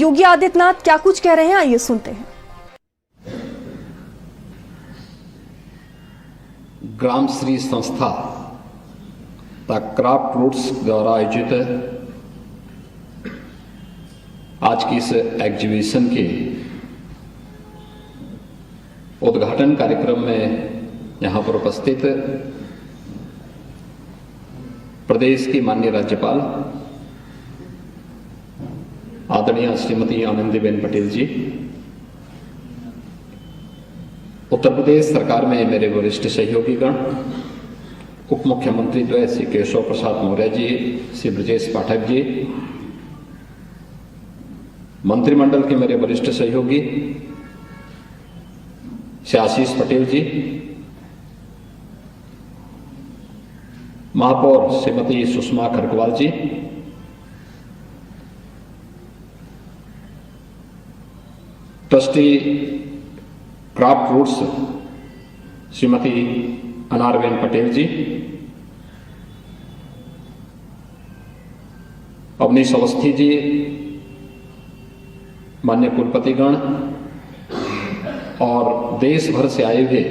योगी आदित्यनाथ क्या कुछ कह रहे हैं, आइए सुनते हैं। ग्रामश्री संस्था क्राफ्ट रूट्स द्वारा आयोजित आज की इस एग्जीबिशन के उद्घाटन कार्यक्रम में यहां पर उपस्थित प्रदेश की माननीय राज्यपाल आदरणीय श्रीमती आनंदीबेन पटेल जी, उत्तर प्रदेश सरकार में मेरे वरिष्ठ सहयोगीगण, उप मुख्यमंत्री द्वय श्री केशव प्रसाद मौर्य जी, श्री ब्रजेश पाठक जी, मंत्रिमंडल के मेरे वरिष्ठ सहयोगी श्री आशीष पटेल जी, महापौर Shrimati Sushma Khargwal ji, trustee Craft Roots Shrimati Anarben Patel ji, Avanish Awasthi ji, माननीय कुलपतिगण और देश भर से आए हुए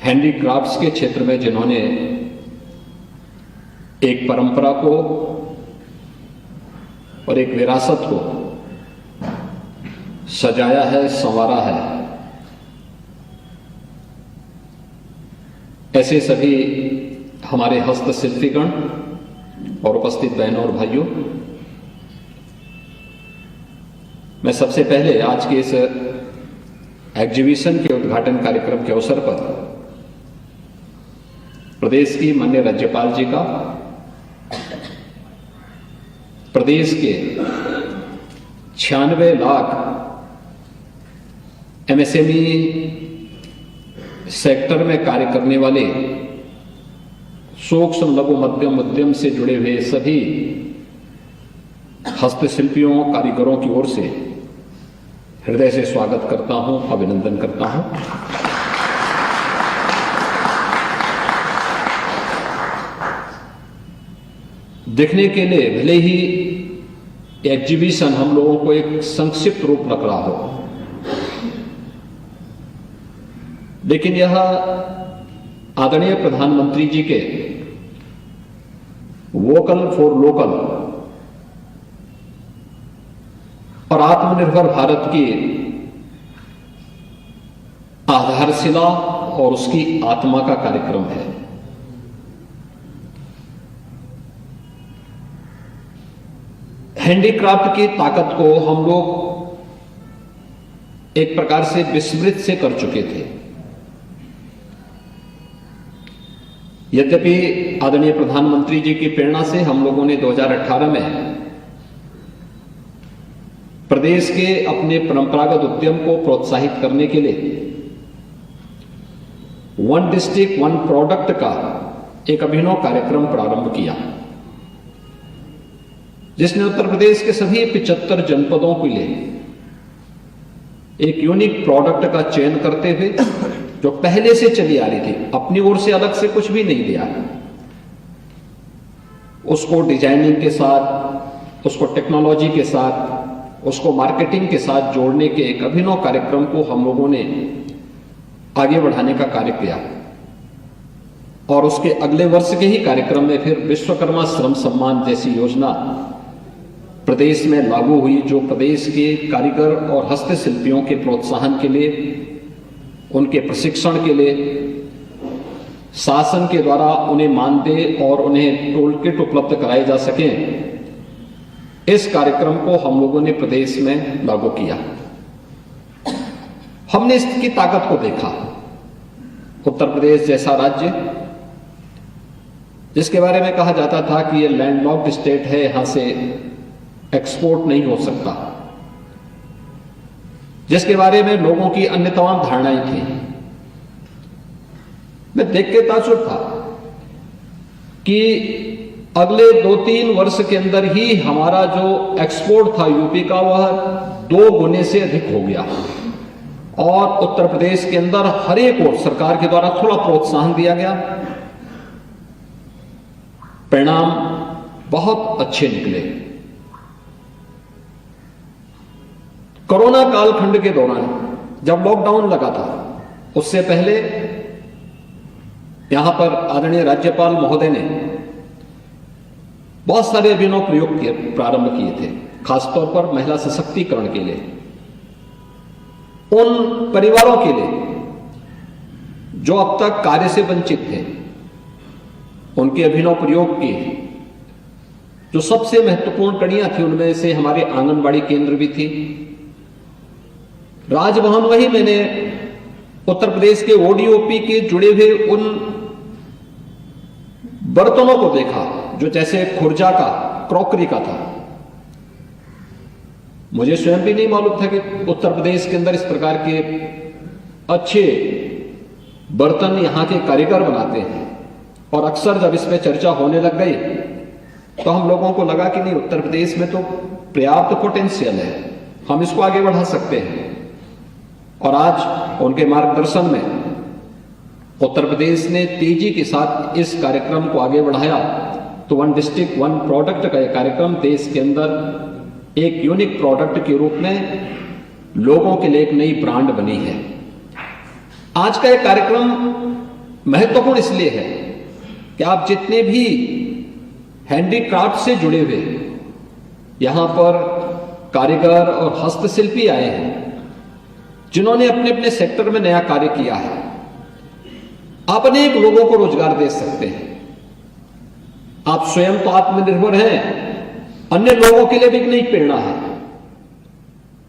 हैंडीक्राफ्ट्स के क्षेत्र में जिन्होंने एक परंपरा को और एक विरासत को सजाया है, संवारा है, ऐसे सभी हमारे हस्तशिल्पीगण और उपस्थित बहनों और भाइयों, मैं सबसे पहले आज के इस एग्जीबिशन के उद्घाटन कार्यक्रम के अवसर पर प्रदेश की माननीय राज्यपाल जी का, प्रदेश के 96 लाख एमएसएमई सेक्टर में कार्य करने वाले सूक्ष्म लघु मध्यम उद्यम से जुड़े हुए सभी हस्तशिल्पियों, कारीगरों की ओर से हृदय से स्वागत करता हूं, अभिनंदन करता हूं। देखने के लिए भले ही एग्जीबिशन हम लोगों को एक संक्षिप्त रूप लग रहा हो, लेकिन यह आदरणीय प्रधानमंत्री जी के वोकल फॉर लोकल और आत्मनिर्भर भारत की आधारशिला और उसकी आत्मा का कार्यक्रम है। हैंडीक्राफ्ट की ताकत को हम लोग एक प्रकार से विस्मृत से कर चुके थे। यद्यपि आदरणीय प्रधानमंत्री जी की प्रेरणा से हम लोगों ने 2018 में प्रदेश के अपने परंपरागत उद्यम को प्रोत्साहित करने के लिए वन डिस्ट्रिक्ट वन प्रोडक्ट का एक अभिनव कार्यक्रम प्रारंभ किया, जिसने उत्तर प्रदेश के सभी 75 जनपदों के लिए एक यूनिक प्रोडक्ट का चयन करते हुए, जो पहले से चली आ रही थी, अपनी ओर से अलग से कुछ भी नहीं दिया, उसको डिजाइनिंग के साथ, उसको टेक्नोलॉजी के साथ, उसको मार्केटिंग के साथ जोड़ने के एक अभिनव कार्यक्रम को हम लोगों ने आगे बढ़ाने का कार्य किया। और उसके अगले वर्ष के ही कार्यक्रम में फिर विश्वकर्मा श्रम सम्मान जैसी योजना प्रदेश में लागू हुई, जो प्रदेश के कारीगर और हस्तशिल्पियों के प्रोत्साहन के लिए, उनके प्रशिक्षण के लिए शासन के द्वारा उन्हें मानदेय और उन्हें टूल किट उपलब्ध कराए जा सके, इस कार्यक्रम को हम लोगों ने प्रदेश में लागू किया। हमने इसकी ताकत को देखा। उत्तर प्रदेश जैसा राज्य, जिसके बारे में कहा जाता था कि ये लैंडलॉक्ड स्टेट है, यहां से एक्सपोर्ट नहीं हो सकता, जिसके बारे में लोगों की अन्य तमाम धारणाएं थी, मैं देख के ताज्जुब था कि अगले 2-3 वर्ष के अंदर ही हमारा जो एक्सपोर्ट था यूपी का, वह 2 गुने से अधिक हो गया। और उत्तर प्रदेश के अंदर हर एक को सरकार के द्वारा थोड़ा प्रोत्साहन दिया गया। परिणाम बहुत अच्छे निकले। कोरोना कालखंड के दौरान जब लॉकडाउन लगा था, उससे पहले यहां पर आदरणीय राज्यपाल महोदय ने बहुत सारे अभिनव प्रयोग प्रारंभ किए थे, खासतौर पर महिला सशक्तिकरण के लिए, उन परिवारों के लिए जो अब तक कार्य से वंचित थे। उनके अभिनव प्रयोग की जो सबसे महत्वपूर्ण कड़ियां थी, उनमें से हमारे आंगनबाड़ी केंद्र भी थी। राजभवन वही मैंने उत्तर प्रदेश के ओडीओपी के जुड़े हुए उन बर्तनों को देखा जो जैसे खुर्जा का, क्रॉकरी का था। मुझे स्वयं भी नहीं मालूम था कि उत्तर प्रदेश के अंदर इस प्रकार के अच्छे बर्तन यहां के कारीगर बनाते हैं। और अक्सर जब इस पे चर्चा होने लग गई तो हम लोगों को लगा कि नहीं, उत्तर प्रदेश में तो पर्याप्त पोटेंशियल है, हम इसको आगे बढ़ा सकते हैं। और आज उनके मार्गदर्शन में उत्तर प्रदेश ने तेजी के साथ इस कार्यक्रम को आगे बढ़ाया। तो वन डिस्ट्रिक्ट वन प्रोडक्ट का यह कार्यक्रम देश के अंदर एक यूनिक प्रोडक्ट के रूप में लोगों के लिए एक नई ब्रांड बनी है। आज का यह कार्यक्रम महत्वपूर्ण इसलिए है कि आप जितने भी हैंडीक्राफ्ट से जुड़े हुए यहां पर कारीगर और हस्तशिल्पी आए हैं, जिन्होंने अपने अपने सेक्टर में नया कार्य किया है, आप अनेक लोगों को रोजगार दे सकते हैं। आप स्वयं तो आत्मनिर्भर हैं, अन्य लोगों के लिए भी एक नई प्रेरणा है।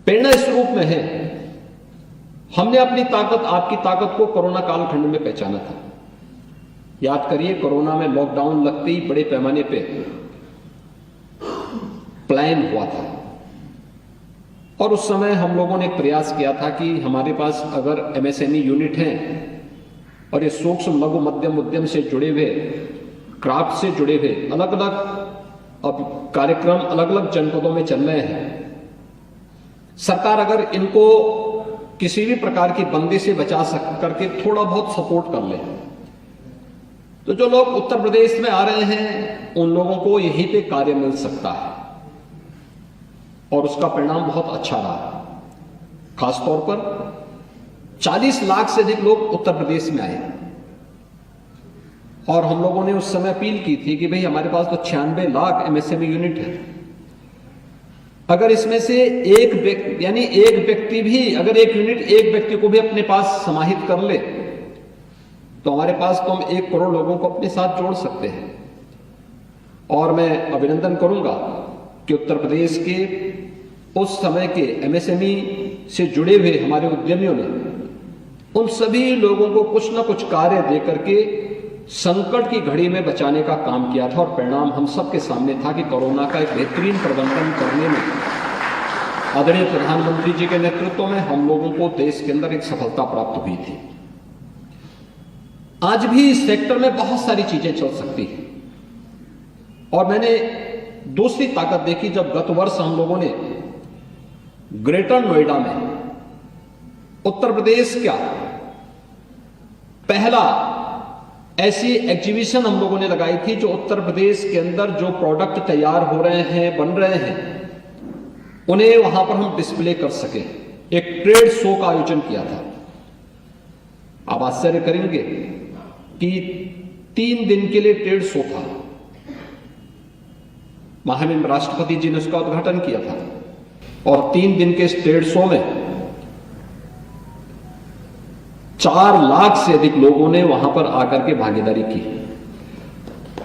प्रेरणा इस रूप में है, हमने अपनी ताकत, आपकी ताकत को कोरोना कालखंड में पहचाना था। याद करिए, कोरोना में लॉकडाउन लगते ही बड़े पैमाने पे प्लान हुआ था और उस समय हम लोगों ने एक प्रयास किया था कि हमारे पास अगर एमएसएमई यूनिट हैं और ये सूक्ष्म लघु मध्यम उद्यम से जुड़े हुए, क्राफ्ट से जुड़े हुए अलग अलग अब कार्यक्रम अलग अलग जनपदों में चल रहे हैं, सरकार अगर इनको किसी भी प्रकार की बंदी से बचा करके थोड़ा बहुत सपोर्ट कर ले, तो जो लोग उत्तर प्रदेश में आ रहे हैं उन लोगों को यहीं पे कार्य मिल सकता है। और उसका परिणाम बहुत अच्छा रहा। खासतौर पर 40 लाख से अधिक लोग उत्तर प्रदेश में आए और हम लोगों ने उस समय अपील की थी कि भाई हमारे पास तो 96 लाख एमएसएमई यूनिट है, अगर इसमें से एक व्यक्ति भी, अगर एक यूनिट एक व्यक्ति को भी अपने पास समाहित कर ले तो हमारे पास तो हम 1 करोड़ लोगों को अपने साथ जोड़ सकते हैं। और मैं अभिनंदन करूंगा कि उत्तर प्रदेश के उस समय के एमएसएमई से जुड़े हुए हमारे उद्यमियों ने उन सभी लोगों को कुछ न कुछ कार्य दे करके संकट की घड़ी में बचाने का काम किया था। और परिणाम हम सबके सामने था कि कोरोना का एक बेहतरीन प्रबंधन करने में आदरणीय प्रधानमंत्री जी के नेतृत्व में हम लोगों को देश के अंदर एक सफलता प्राप्त हुई थी। आज भी इस सेक्टर में बहुत सारी चीजें चल सकती हैं। और मैंने दूसरी ताकत देखी जब गत वर्ष हम लोगों ने ग्रेटर नोएडा में उत्तर प्रदेश का पहला ऐसी एग्जीबिशन हम लोगों ने लगाई थी जो उत्तर प्रदेश के अंदर जो प्रोडक्ट तैयार हो रहे हैं, बन रहे हैं, उन्हें वहां पर हम डिस्प्ले कर सके। एक ट्रेड शो का आयोजन किया था। आप आश्चर्य करेंगे कि 3 दिन के लिए ट्रेड शो था। माननीय राष्ट्रपति जी ने उसका उद्घाटन किया था और 3 दिन के इस ट्रेड शो में 4 लाख से अधिक लोगों ने वहां पर आकर के भागीदारी की।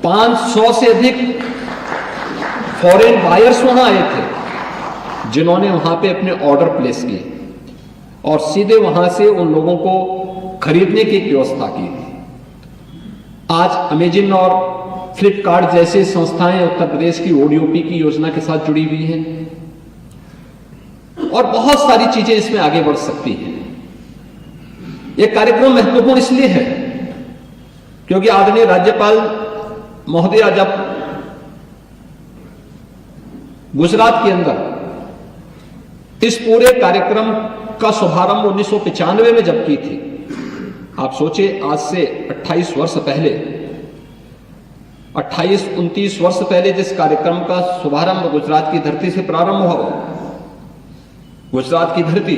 500 से अधिक फॉरेन बायर्स वहां आए थे जिन्होंने वहां पे अपने ऑर्डर प्लेस किए और सीधे वहां से उन लोगों को खरीदने की व्यवस्था की। आज अमेजन और फ्लिपकार्ट जैसी संस्थाएं उत्तर प्रदेश की ओडीओपी की योजना के साथ जुड़ी हुई हैं और बहुत सारी चीजें इसमें आगे बढ़ सकती हैं। यह कार्यक्रम महत्वपूर्ण इसलिए है क्योंकि आदरणीय राज्यपाल महोदया जब गुजरात के अंदर इस पूरे कार्यक्रम का शुभारंभ 1995 में जब की थी, आप सोचिए आज से 28 वर्ष पहले 28-29 वर्ष पहले जिस कार्यक्रम का शुभारंभ गुजरात की धरती से प्रारंभ हुआ, गुजरात की धरती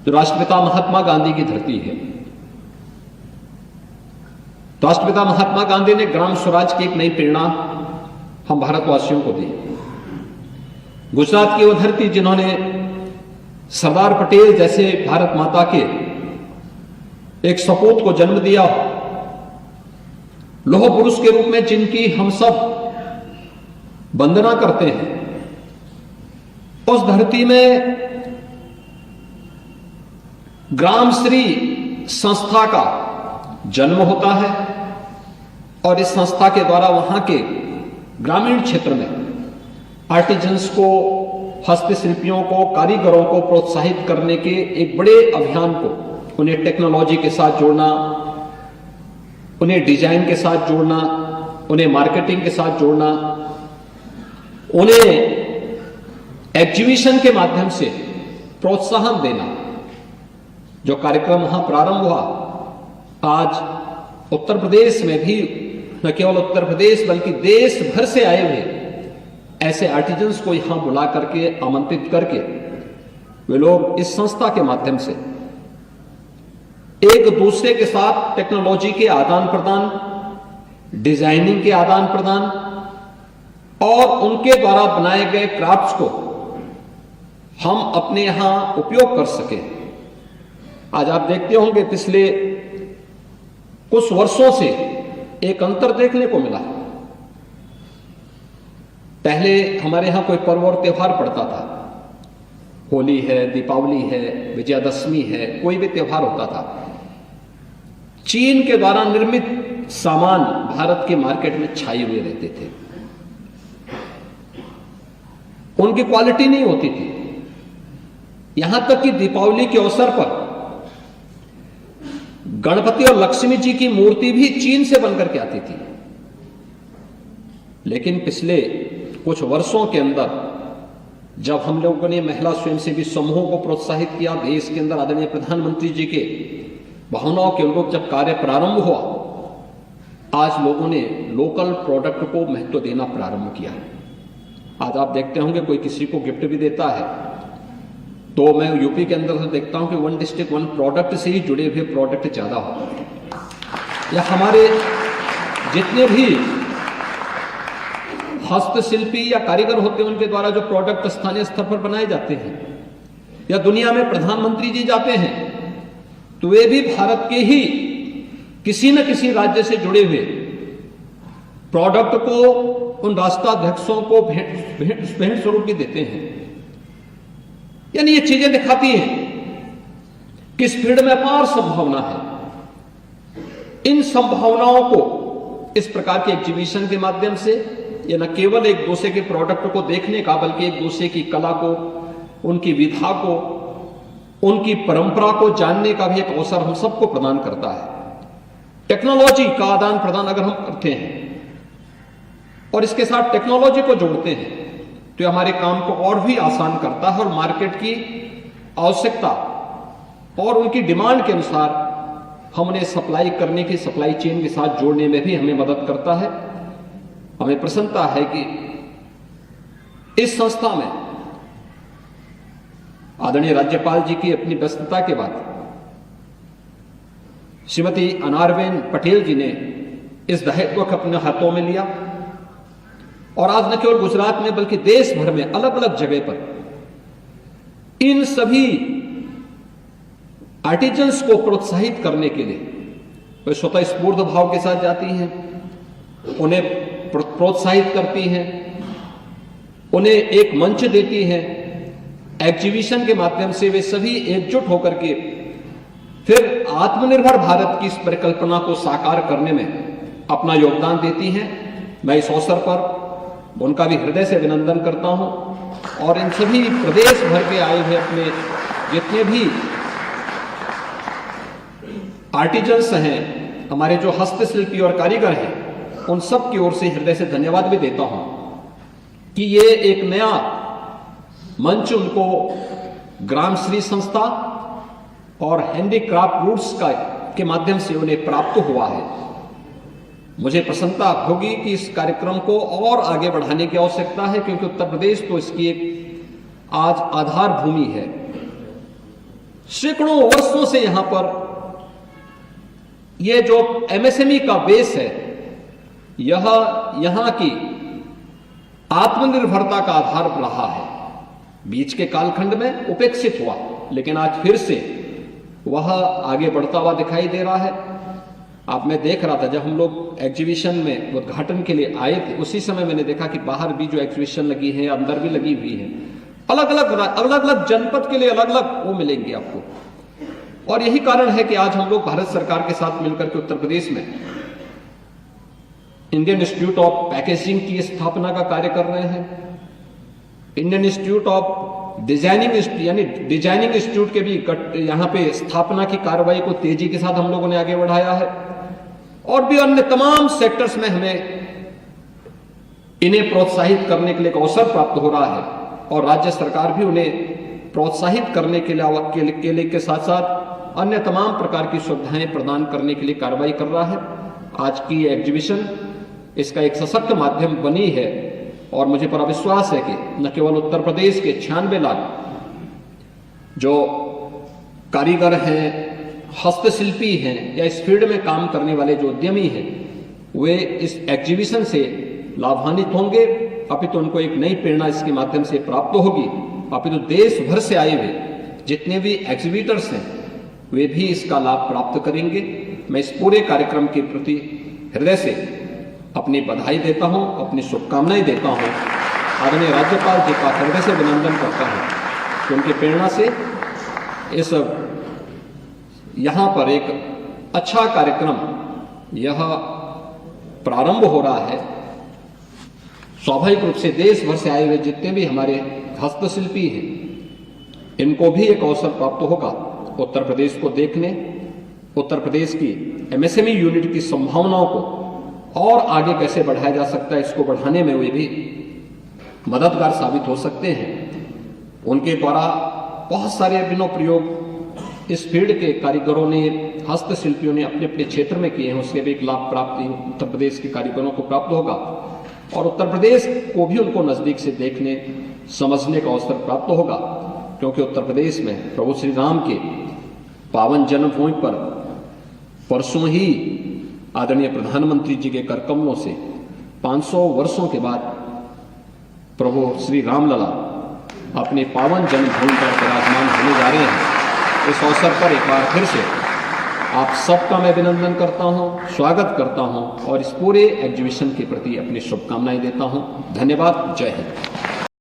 जो राष्ट्रपिता महात्मा गांधी की धरती है, राष्ट्रपिता महात्मा गांधी ने ग्राम स्वराज की एक नई प्रेरणा हम भारतवासियों को दी। गुजरात की वो धरती जिन्होंने सरदार पटेल जैसे भारत माता के एक सपूत को जन्म दिया, लौह पुरुष के रूप में जिनकी हम सब वंदना करते हैं, उस धरती में ग्राम श्री संस्था का जन्म होता है और इस संस्था के द्वारा वहां के ग्रामीण क्षेत्र में आर्टिजन्स को, हस्तशिल्पियों को, कारीगरों को प्रोत्साहित करने के एक बड़े अभियान को, उन्हें टेक्नोलॉजी के साथ जोड़ना, उन्हें डिजाइन के साथ जोड़ना, उन्हें मार्केटिंग के साथ जोड़ना, उन्हें एग्जीबिशन के माध्यम से प्रोत्साहन देना, जो कार्यक्रम वहां प्रारंभ हुआ, आज उत्तर प्रदेश में भी, न केवल उत्तर प्रदेश बल्कि देश भर से आए हुए ऐसे आर्टिजन्स को यहां बुला करके, आमंत्रित करके, वे लोग इस संस्था के माध्यम से एक दूसरे के साथ टेक्नोलॉजी के आदान प्रदान, डिजाइनिंग के आदान प्रदान और उनके द्वारा बनाए गए क्राफ्ट्स को हम अपने यहां उपयोग कर सके। आज आप देखते होंगे पिछले कुछ वर्षों से एक अंतर देखने को मिला। पहले हमारे यहां कोई पर्व और त्योहार पड़ता था, होली है, दीपावली है, विजयादशमी है, कोई भी त्योहार होता था, चीन के द्वारा निर्मित सामान भारत के मार्केट में छाए हुए रहते थे, उनकी क्वालिटी नहीं होती थी। यहां तक कि दीपावली के अवसर पर गणपति और लक्ष्मी जी की मूर्ति भी चीन से बनकर के आती थी। लेकिन पिछले कुछ वर्षों के अंदर जब हम लोगों ने महिला स्वयंसेवी समूहों को प्रोत्साहित किया, देश के अंदर आदरणीय प्रधानमंत्री जी के भावनाओं के अनुरूप जब कार्य प्रारंभ हुआ, आज लोगों ने लोकल प्रोडक्ट को महत्व देना प्रारंभ किया। आज आप देखते होंगे कोई किसी को गिफ्ट भी देता है तो मैं यूपी के अंदर से देखता हूं कि वन डिस्ट्रिक्ट वन प्रोडक्ट से ही जुड़े हुए प्रोडक्ट ज्यादा होते हैं। या हमारे जितने भी हस्तशिल्पी या कारीगर होते हैं उनके द्वारा जो प्रोडक्ट स्थानीय स्तर पर बनाए जाते हैं, या दुनिया में प्रधानमंत्री जी जाते हैं तो वे भी भारत के ही किसी न किसी राज्य से जुड़े हुए प्रोडक्ट को उन राष्ट्राध्यक्षों को भेंट स्वरूप भी देते हैं। यानी ये चीजें दिखाती हैं कि इस फील्ड में अपार संभावना है। इन संभावनाओं को इस प्रकार के एग्जीबिशन के माध्यम से ये न केवल एक दूसरे के प्रोडक्ट को देखने का, बल्कि एक दूसरे की कला को, उनकी विधा को, उनकी परंपरा को जानने का भी एक अवसर हम सबको प्रदान करता है। टेक्नोलॉजी का आदान प्रदान अगर हम करते हैं और इसके साथ टेक्नोलॉजी को जोड़ते हैं तो हमारे काम को और भी आसान करता है और मार्केट की आवश्यकता और उनकी डिमांड के अनुसार हम उन्हें सप्लाई करने की सप्लाई चेन के साथ जोड़ने में भी हमें मदद करता है। हमें प्रसन्नता है कि इस संस्था में आदरणीय राज्यपाल जी की अपनी व्यस्तता के बाद श्रीमती अनारबेन पटेल जी ने इस दायित्व को अपने हाथों में लिया और आज न केवल गुजरात में बल्कि देश भर में अलग अलग जगह पर इन सभी आर्टिजन्स को प्रोत्साहित करने के लिए वे स्वतः स्फूर्त भाव के साथ जाती हैं, उन्हें प्रोत्साहित करती हैं, उन्हें एक मंच देती हैं। एग्जीबिशन के माध्यम से वे सभी एकजुट होकर के फिर आत्मनिर्भर भारत की इस परिकल्पना को साकार करने में अपना योगदान देती हैं। मैं इस अवसर पर उनका भी हृदय से अभिनंदन करता हूं और इन सभी प्रदेश भर के आए हुए अपने जितने भी आर्टिजन्स हैं, हमारे जो हस्तशिल्पी और कारीगर हैं, उन सब की ओर से हृदय से धन्यवाद भी देता हूं कि ये एक नया मंच उनको ग्रामश्री संस्था और हैंडीक्राफ्ट रूट्स का के माध्यम से उन्हें प्राप्त हुआ है। मुझे प्रसन्नता होगी कि इस कार्यक्रम को और आगे बढ़ाने की आवश्यकता है, क्योंकि उत्तर प्रदेश तो इसकी एक आज आधार भूमि है। सैकड़ों वर्षों से यहां पर यह जो एमएसएमई का बेस है, यह यहां की आत्मनिर्भरता का आधार रहा है। बीच के कालखंड में उपेक्षित हुआ, लेकिन आज फिर से वह आगे बढ़ता हुआ दिखाई दे रहा है। आप मैं देख रहा था, जब हम लोग एग्जीबिशन में उद्घाटन के लिए आए थे, उसी समय मैंने देखा कि बाहर भी जो एग्जीबिशन लगी है, अंदर भी लगी हुई है। अलग अलग जनपद के लिए अलग अलग वो मिलेंगे आपको। और यही कारण है कि आज हम लोग भारत सरकार के साथ मिलकर के उत्तर प्रदेश में इंडियन इंस्टीट्यूट ऑफ पैकेजिंग की स्थापना का कार्य कर रहे हैं। इंडियन इंस्टीट्यूट ऑफ डिजाइनिंग यानी डिजाइनिंग इंस्टीट्यूट के भी यहां पे स्थापना की कार्रवाई को तेजी के साथ हम लोगों ने आगे बढ़ाया है। और भी अन्य तमाम सेक्टर्स में हमें इन्हें प्रोत्साहित करने के लिए एक अवसर प्राप्त हो रहा है, और राज्य सरकार भी उन्हें प्रोत्साहित करने के लिए के साथ साथ अन्य तमाम प्रकार की सुविधाएं प्रदान करने के लिए कार्रवाई कर रहा है। आज की एग्जीबिशन इसका एक सशक्त माध्यम बनी है, और मुझे पूरा विश्वास है कि न केवल उत्तर प्रदेश के 96 लाख जो कारीगर हैं, हस्तशिल्पी हैं, या इस फील्ड में काम करने वाले जो उद्यमी हैं, वे इस एग्जीबिशन से लाभान्वित होंगे। अपितु उनको एक नई प्रेरणा इसके माध्यम से प्राप्त होगी। अपितु देश भर से आए हुए जितने भी एग्जीबिटर्स हैं, वे भी इसका लाभ प्राप्त करेंगे। मैं इस पूरे कार्यक्रम के प्रति हृदय से अपनी बधाई देता हूं, अपनी शुभकामनाएं देता हूं। आदरणीय राज्यपाल जी का हृदय से अभिनंदन करता हूं कि उनकी प्रेरणा से इस यहां पर एक अच्छा कार्यक्रम यह प्रारंभ हो रहा है। स्वाभाविक रूप से देश भर से आए हुए जितने भी हमारे हस्तशिल्पी हैं, इनको भी एक अवसर प्राप्त होगा उत्तर प्रदेश को देखने, उत्तर प्रदेश की एमएसएमई यूनिट की संभावनाओं को और आगे कैसे बढ़ाया जा सकता है, इसको बढ़ाने में वे भी मददगार साबित हो सकते हैं। उनके द्वारा बहुत सारे अभिनव प्रयोग इस फील्ड के कारीगरों ने, हस्तशिल्पियों ने अपने अपने क्षेत्र में किए हैं, उसके भी एक लाभ प्राप्ति उत्तर प्रदेश के कारीगरों को प्राप्त होगा, और उत्तर प्रदेश को भी उनको नजदीक से देखने समझने का अवसर प्राप्त होगा। क्योंकि उत्तर प्रदेश में प्रभु श्री राम के पावन जन्मभूमि पर परसों ही आदरणीय प्रधानमंत्री जी के कर कमलों से 500 वर्षों के बाद प्रभु श्री रामलला अपने पावन जन्मभूमि पर विराजमान होने जा रहे हैं। इस अवसर पर एक बार फिर से आप सबका मैं अभिनंदन करता हूं, स्वागत करता हूं, और इस पूरे एग्जीबिशन के प्रति अपनी शुभकामनाएं देता हूं। धन्यवाद। जय हिंद।